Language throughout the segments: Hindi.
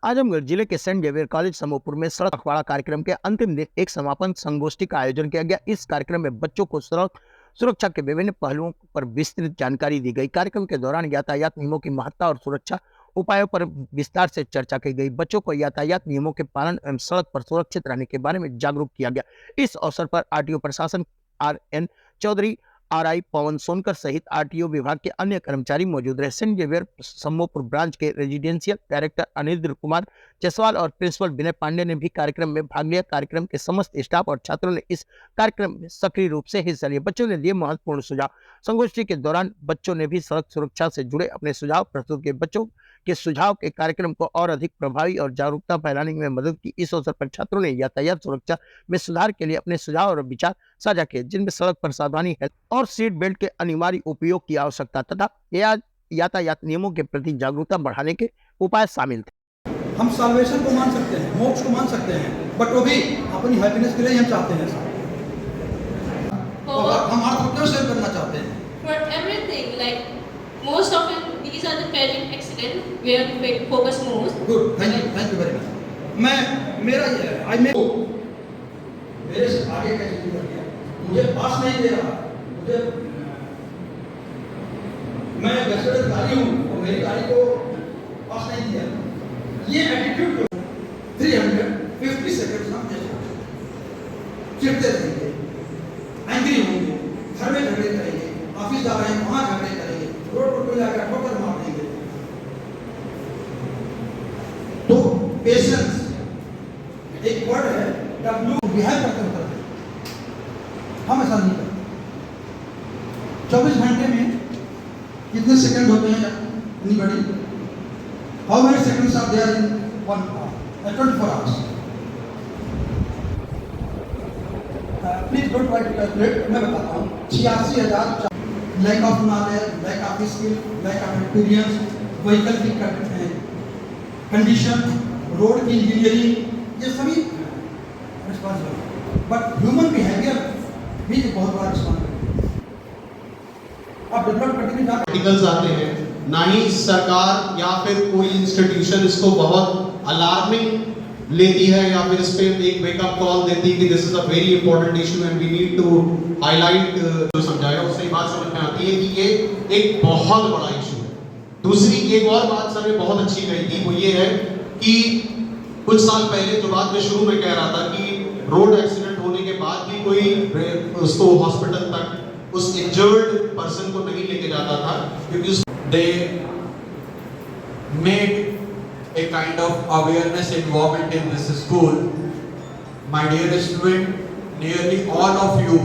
आजमगढ़ जिले के सेंट जेवियर कॉलेज समूहपुर में सड़क पखवाड़ा कार्यक्रम के अंतिम दिन एक समापन संगोष्ठी का आयोजन किया गया। इस कार्यक्रम में बच्चों को सड़क सुरक्षा के विभिन्न पहलुओं पर विस्तृत जानकारी दी गई। कार्यक्रम के दौरान यातायात नियमों की महत्ता और सुरक्षा उपायों पर विस्तार से चर्चा की गई। बच्चों को यातायात नियमों के पालन एवं सड़क पर सुरक्षित रहने के बारे में जागरूक किया गया। इस अवसर पर आरटीओ प्रशासन RN चौधरी, RI पवन सोनकर सहित आरटीओ विभाग के अन्य कर्मचारी मौजूद रहे। सेंट जेवियर समूहपुर ब्रांच के रेजिडेंशियल डायरेक्टर अनिरुद्ध कुमार जायसवाल और प्रिंसिपल विनय पांडे ने भी कार्यक्रम में भाग लिया। कार्यक्रम के समस्त स्टाफ और छात्रों ने इस कार्यक्रम में सक्रिय रूप से हिस्सा लिया। बच्चों ने दिए महत्वपूर्ण सुझाव। संगोष्ठी के दौरान बच्चों ने भी सड़क सुरक्षा से जुड़े अपने सुझाव प्रस्तुत किए। बच्चों के सुझाव के कार्यक्रम को और अधिक प्रभावी और जागरूकता फैलाने में मदद की। इस अवसर पर छात्रों ने यातायात सुरक्षा में सुधार के लिए अपने सुझाव और विचार साझा किए, जिनमें सड़क पर सावधानी है और सीट बेल्ट के अनिवार्य उपयोग की आवश्यकता तथा यातायात नियमों के प्रति जागरूकता बढ़ाने के उपाय शामिल थे। हम साल्वेशन को मान सकते हैं, मोक्ष को मान सकते हैं, बट वो भी अपनी हैप्पीनेस के लिए हम चाहते हैं। तो हम आपको क्यों शेयर करना चाहते हैं? For everything, like most often these are the tragic accidents where we focus most. Good, thank you very much. मेरा ये है, आई मेरे से आगे कैसे निकल गया, मुझे पास नहीं दे रहा, मुझे मैं गैसेटेड गाड़ी हूँ और मेरी गाड़ी को पास नहीं दिया। ये एटीट्यूड 350 सेकंड हम चिढ़ते रहेंगे, एंग्री होंगे, घर में झगड़े करेंगे, ऑफिस जा रहे हैं वहां झगड़े करेंगे, रोड पर कोई आकर ठोकर मार देंगे। तो पेशेंस एक वर्ड है, W बिहेव करते होते हैं, हम ऐसा नहीं करते। 24 घंटे में कितने सेकंड होते हैं? Anybody? How many seconds are there in 1 hour? 24 hours. Please don't try to calculate, मैं बताता हूँ। 86,000 lack of knowledge, lack of skill, lack of experience, vehicle की कंडीशन, रोड की इंजीनियरिंग, ये सभी रिस्पॉन्सिबल, बट ह्यूमन बिहेवियर भी बहुत बड़ा रिस्पॉन्सिबल। आप डेवलप कंटिन्यू आर्टिकल्स आते हैं, ना ही सरकार या फिर कोई इंस्टीट्यूशन इसको बहुत अलार्मिंग लेती है या फिर इस पे एक वेकअप कॉल देती है कि this is a very important issue and we need to highlight. जो समझाया उससे बात समझ में आती है कि ये एक बहुत बड़ा इशू है। दूसरी एक और बात सर ने बहुत अच्छी कही थी, वो ये है कि कुछ साल पहले जो बात मैं शुरू में कह रहा था कि रोड एक्सीडेंट होने के बाद भी कोई उसको हॉस्पिटल तक उस इंजर्ड पर्सन को नहीं लेके जाता था क्योंकि they made a kind of awareness involvement in this school. My dear student, nearly all of you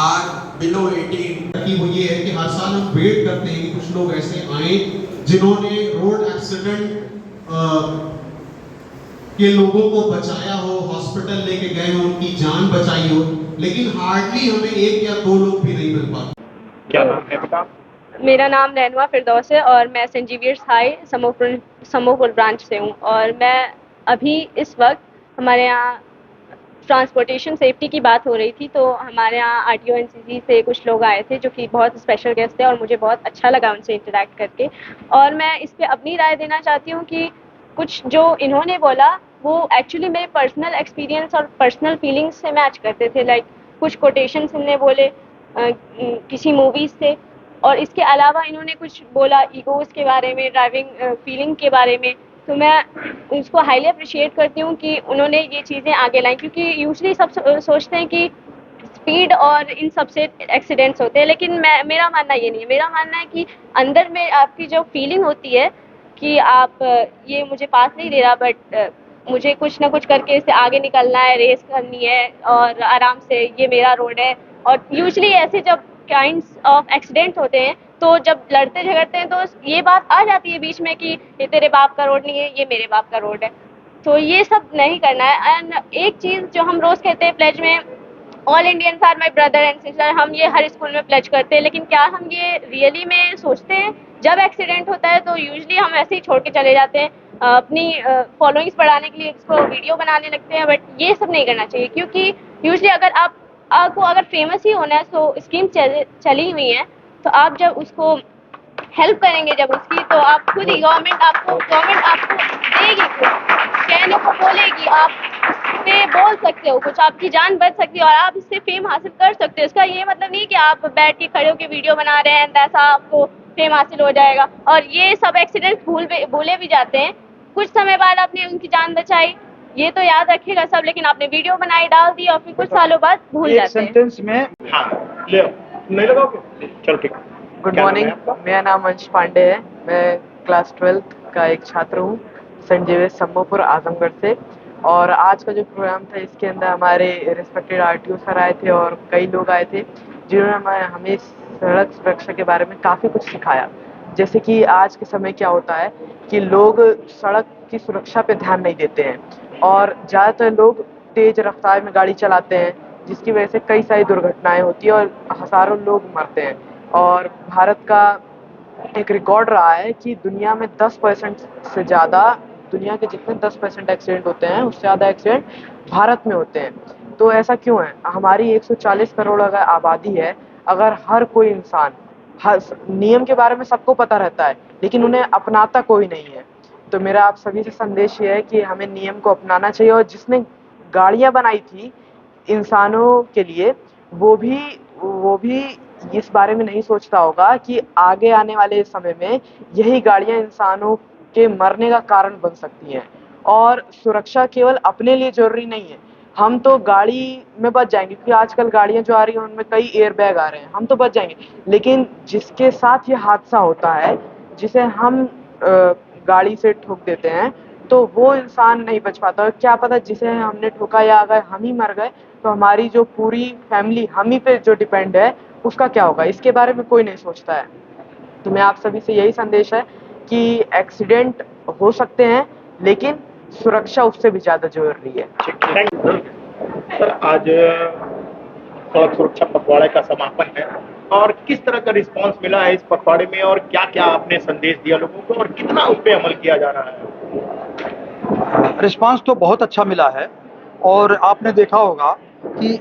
are below 18. कि वो ये है कि हर साल हम वेट करते हैं कि कुछ लोग ऐसे आए जिन्होंने रोड एक्सीडेंट के लोगों को बचाया हो, हॉस्पिटल लेके गए हो, उनकी जान बचाई हो, लेकिन हार्डली हमें 1 या 2 लोग भी नहीं मिल पाते। क्या नाम है बेटा? मेरा नाम नैनुआ फिरदौस है और मैं सेंट जेवियर्स हाई समूहपुर ब्रांच से हूँ। और मैं अभी इस वक्त हमारे यहाँ ट्रांसपोर्टेशन सेफ्टी की बात हो रही थी, तो हमारे यहाँ आरटीओ एनसीसी से कुछ लोग आए थे जो कि बहुत स्पेशल गेस्ट थे और मुझे बहुत अच्छा लगा उनसे इंटरेक्ट करके। और मैं इस पर अपनी राय देना चाहती हूँ कि कुछ जो इन्होंने बोला वो एक्चुअली मेरे पर्सनल एक्सपीरियंस और पर्सनल फीलिंग्स से मैच करते थे। लाइक कुछ कोटेशंस इन्होंने बोले किसी मूवीज़ से, और इसके अलावा इन्होंने कुछ बोला ईगोज़ के बारे में, ड्राइविंग फीलिंग के बारे में। तो मैं उसको हाईली अप्रिशिएट करती हूँ कि उन्होंने ये चीज़ें आगे लाई, क्योंकि यूजुअली सब सोचते हैं कि स्पीड और इन सब से एक्सीडेंट्स होते हैं, लेकिन मेरा मानना ये नहीं है। मेरा मानना है कि अंदर में आपकी जो फीलिंग होती है कि आप ये मुझे पास नहीं दे रहा, बट मुझे कुछ ना कुछ करके इससे आगे निकलना है, रेस करनी है और आराम से, ये मेरा रोड है। और यूजुअली ऐसे जब काइंड्स ऑफ एक्सीडेंट होते हैं तो जब लड़ते झगड़ते हैं तो ये बात आ जाती है बीच में कि ये तेरे बाप का रोड नहीं है, ये मेरे बाप का रोड है। तो ये सब नहीं करना है। एंड एक चीज़ जो हम रोज़ कहते हैं प्लेज में, all Indians are my brother and sister, हम ये हर स्कूल में प्लेज करते हैं, लेकिन क्या हम ये रियली में सोचते हैं? जब एक्सीडेंट होता है तो यूजुअली हम ऐसे ही छोड़ के चले जाते हैं, अपनी फॉलोइंग्स बढ़ाने के लिए इसको वीडियो बनाने लगते हैं, बट ये सब नहीं करना चाहिए। क्योंकि यूजुअली अगर आपको अगर फेमस ही होना है तो स्कीम चली हुई है, तो आप जब उसको हेल्प करेंगे जब उसकी, तो आप खुद ही गवर्नमेंट आपको करेगी कुछ, कहने को बोलेगी, आप इससे बोल सकते हो कुछ, आपकी जान बच सकती है और आप इससे फेम हासिल कर सकते हो। इसका ये मतलब नहीं कि आप बैठ के खड़े होकर वीडियो बना रहे हैं, ऐसा आपको फेम हासिल हो जाएगा। और ये सब एक्सीडेंट्स भूले भी जाते हैं। कुछ समय बाद आपने उनकी जान बचाई, ये तो याद रखेगा सब, लेकिन आपने वीडियो बनाई, डाल दी और फिर कुछ सालों बाद भूल एक जाते हैं। सेंटेंस में हाँ ले आओ। नहीं लगाओगे चलो ठीक। गुड क्या नाम है मॉर्निंग, आपका? मेरा नाम अंश पांडे है। मैं क्लास 12th का एक छात्र हूँ, सेंट जेवियर्स सम्मोपुर आजमगढ़ से। और आज का जो प्रोग्राम था इसके अंदर हमारे रिस्पेक्टेड आरटीओ सर आए थे और कई लोग आए थे जिन्होंने हमें सड़क सुरक्षा के बारे में काफ़ी कुछ सिखाया। जैसे कि आज के समय क्या होता है कि लोग सड़क की सुरक्षा पे ध्यान नहीं देते हैं और ज़्यादातर लोग तेज़ रफ्तार में गाड़ी चलाते हैं, जिसकी वजह से कई सारी दुर्घटनाएं होती हैं और हज़ारों लोग मरते हैं। और भारत का एक रिकॉर्ड रहा है कि दुनिया में 10% से ज़्यादा, दुनिया के जितने 10% एक्सीडेंट होते हैं उससे ज़्यादा एक्सीडेंट भारत में होते हैं। तो ऐसा क्यों है? हमारी 140 करोड़ अगर आबादी है, अगर हर कोई इंसान, हर नियम के बारे में सबको पता रहता है लेकिन उन्हें अपनाता कोई नहीं है। तो मेरा आप सभी से संदेश ये है कि हमें नियम को अपनाना चाहिए और जिसने गाड़ियाँ बनाई थी इंसानों के लिए, वो भी इस बारे में नहीं सोचता होगा कि आगे आने वाले समय में यही गाड़ियाँ इंसानों के मरने का कारण बन सकती हैं। और सुरक्षा केवल अपने लिए ज़रूरी नहीं है। हम तो गाड़ी में बच जाएँगे क्योंकि आजकल गाड़ियाँ जो आ रही हैं उनमें कई एयर बैग आ रहे हैं, हम तो बच जाएँगे। लेकिन जिसके साथ ये हादसा होता है, जिसे हम गाड़ी से ठोक देते हैं, तो वो इंसान नहीं बच पाता। और क्या पता जिसे हमने ठोका या अगर हम ही मर गए तो हमारी जो पूरी फैमिली हम ही पे जो डिपेंड है उसका क्या होगा, इसके बारे में कोई नहीं सोचता है। तो मैं आप सभी से यही संदेश है कि एक्सीडेंट हो सकते हैं लेकिन सुरक्षा उससे भी ज़्यादा ज़रूरी है। Thank you sir. आज सड़क सुरक्षा पखवाड़े का समापन है और किस तरह का रिस्पांस मिला है इस पखवाड़े में और क्या क्या आपने संदेश दिया लोगों को और कितना उस पर अमल किया जा रहा है? रिस्पांस तो बहुत अच्छा मिला है और आपने देखा होगा कि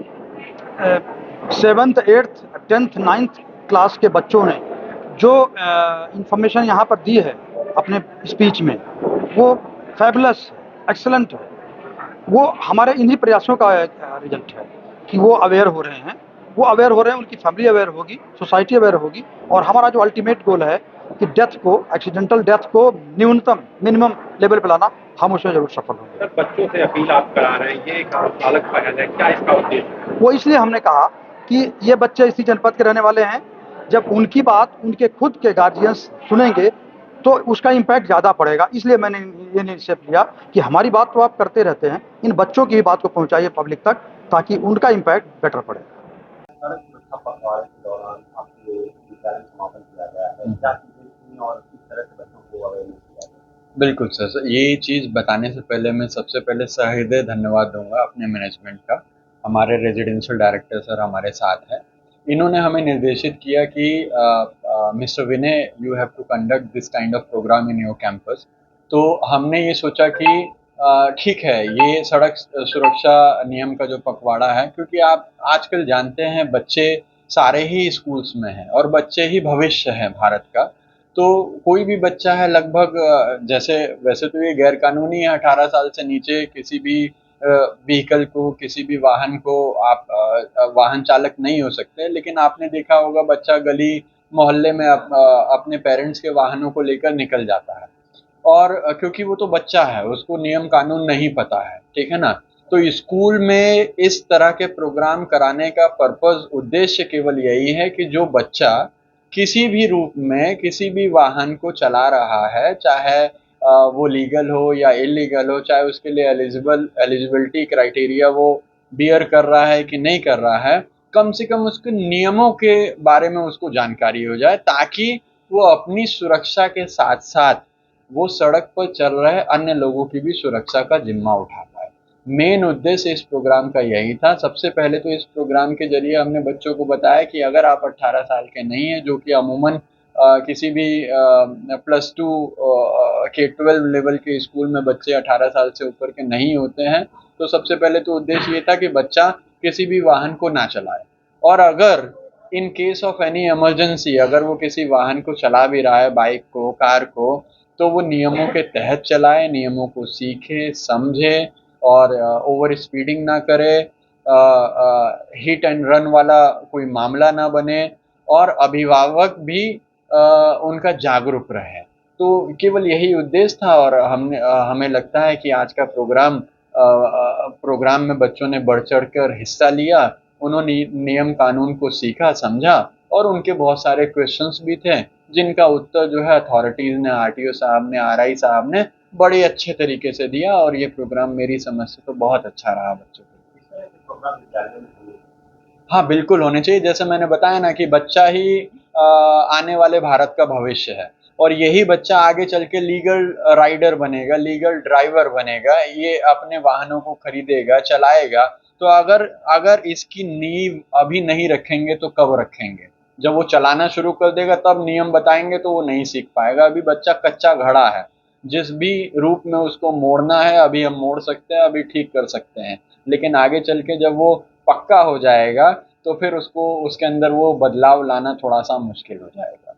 7th 8th 10th 9th class के बच्चों ने जो इंफॉर्मेशन यहाँ पर दी है अपने स्पीच में, वो फैबुलस एक्सलेंट है। वो हमारे इन्हीं प्रयासों का रिजल्ट है कि वो अवेयर हो रहे हैं, उनकी फैमिली अवेयर होगी, सोसाइटी अवेयर होगी और हमारा जो अल्टीमेट गोल है कि डेथ को, एक्सीडेंटल डेथ को न्यूनतम मिनिमम लेवल पे लाना, हम उसमें जरूर सफल होंगे। सर बच्चों से अपील आप करा रहे हैं, ये एक अलग पहल है, क्या इसका उद्देश्य? वो इसलिए हमने कहा कि ये बच्चे इसी जनपद के रहने वाले हैं, जब उनकी बात उनके खुद के गार्जियंस सुनेंगे तो उसका इम्पैक्ट ज़्यादा पड़ेगा। इसलिए मैंने ये इनिशिएटिव लिया कि हमारी बात तो आप करते रहते हैं, इन बच्चों की बात को पहुंचाइए पब्लिक तक ताकि उनका इम्पैक्ट बेटर पड़े। सड़क सुरक्षा पखवाड़े के दौरान आपके विचार समापन किया गया है, क्या चीजें थी और किस तरह से बच्चों को अवेयरनेस किया गया? बिल्कुल सर, ये चीज़ बताने से पहले मैं सबसे पहले सहृदय धन्यवाद दूंगा अपने मैनेजमेंट का। हमारे रेजिडेंशियल डायरेक्टर सर हमारे साथ हैं। इन्होंने हमें निर्देशित किया कि mister Vinay, you have to conduct this kind of programme in your campus. तो हमने ये सोचा कि ठीक है, ये सड़क सुरक्षा नियम का जो पखवाड़ा है, क्योंकि आप आजकल जानते हैं बच्चे सारे ही स्कूल्स में हैं और बच्चे ही भविष्य हैं भारत का। तो कोई भी बच्चा है लगभग, जैसे वैसे तो ये गैर कानूनी है, 18 साल से नीचे किसी भी व्हीकल को, किसी भी वाहन को आप वाहन चालक नहीं हो सकते। लेकिन आपने देखा होगा बच्चा गली मोहल्ले में अपने पेरेंट्स के वाहनों को लेकर निकल जाता है और क्योंकि वो तो बच्चा है, उसको नियम कानून नहीं पता है, ठीक है ना। तो स्कूल में इस तरह के प्रोग्राम कराने का पर्पस, उद्देश्य केवल यही है कि जो बच्चा किसी भी रूप में किसी भी वाहन को चला रहा है, चाहे वो लीगल हो या इलीगल हो, चाहे उसके लिए एलिजिबिलिटी क्राइटेरिया वो बियर कर रहा है कि नहीं कर रहा है, कम से कम उसके नियमों के बारे में उसको जानकारी हो जाए, ताकि वो अपनी सुरक्षा के साथ साथ वो सड़क पर चल रहे अन्य लोगों की भी सुरक्षा का जिम्मा उठा पाए। मेन उद्देश्य इस प्रोग्राम का यही था। सबसे पहले तो इस प्रोग्राम के जरिए हमने बच्चों को बताया कि अगर आप 18 साल के नहीं हैं, जो कि अमूमन किसी भी +2 K-12 लेवल के स्कूल में बच्चे 18 साल से ऊपर के नहीं होते हैं, तो सबसे पहले तो उद्देश्य ये था कि बच्चा किसी भी वाहन को ना चलाए। और अगर in case of any emergency, अगर वो किसी वाहन को चला भी रहा है, बाइक को, कार को, तो वो नियमों के तहत चलाए, नियमों को सीखे, समझे और ओवर स्पीडिंग ना करे, हिट एंड रन वाला कोई मामला ना बने और अभिभावक भी उनका जागरूक रहे। तो केवल यही उद्देश्य था और हमें लगता है कि आज का प्रोग्राम में बच्चों ने बढ़ चढ़कर हिस्सा लिया। उन्होंने नियम कानून को सीखा, समझा और उनके बहुत सारे क्वेश्चंस भी थे जिनका उत्तर जो है अथॉरिटीज ने, आरटीओ साहब ने, आरआई साहब ने बड़े अच्छे तरीके से दिया और ये प्रोग्राम मेरी समझ से तो बहुत अच्छा रहा बच्चों के लिए। हाँ, बिल्कुल होने चाहिए। जैसे मैंने बताया ना कि बच्चा ही आने वाले भारत का भविष्य है और यही बच्चा आगे चल के लीगल राइडर बनेगा, लीगल ड्राइवर बनेगा, ये अपने वाहनों को खरीदेगा, चलाएगा। तो अगर अगर इसकी नींव अभी नहीं रखेंगे तो कब रखेंगे? जब वो चलाना शुरू कर देगा तब नियम बताएंगे तो वो नहीं सीख पाएगा। अभी बच्चा कच्चा घड़ा है, जिस भी रूप में उसको मोड़ना है अभी हम मोड़ सकते हैं, अभी ठीक कर सकते हैं, लेकिन आगे चल के जब वो पक्का हो जाएगा तो फिर उसको उसके अंदर वो बदलाव लाना थोड़ा सा मुश्किल हो जाएगा।